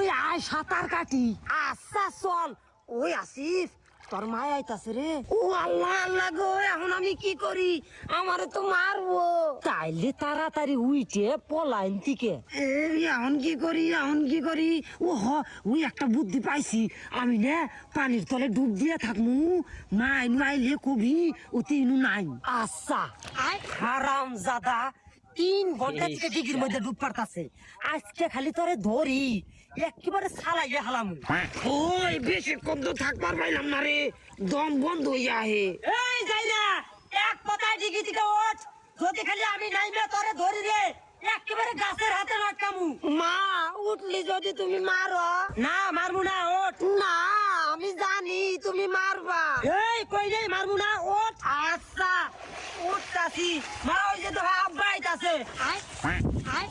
ওই আয় সাঁতার কাটি। আচ্ছা চল। ওই আসিফ তোর মায় আইতাছে রে। ও আল্লাহ আল্লাহ গো, এখন আমি কি করি? আমারে তো মারবো। তাইলে তাড়াতাড়ি উইটে পলাইন থেকে। এখন কি করি, এখন কি করি? ও হ, ওই একটা বুদ্ধি পাইছি। আমি না পানির তলে ডুব দিয়ে থাকমু, মাই মাইলে কবি ও তিনু নাই। আচ্ছা আয় হারাম জাদা, 3 ঘন্টা থেকে ডিগির মধ্যে ডুব পারতাছে। আজকে খালি তোরে ধরি একেবারে ছালাইয়া হালাম। ওই বেশিক্ষণ তো থাকবার পাইলাম না রে, দম বন্ধ হইয়া আহে। এই যাই না, এক কথায় ডিগি থেকে ওঠ। যদি খালি আমি নাইমে তোরে ধরি রে, একেবারে গাছের হাতে লটকামু। মা উঠলি যদি তুমি মারো। না মারমু না, ওঠ। না আমি জানি তুমি মারবা। এই কই রে মারমু না, ওঠ। আচ্ছা উঠতাছি। মা ওই যে তো আব্বা আইতাছে। আয় আয় আয়।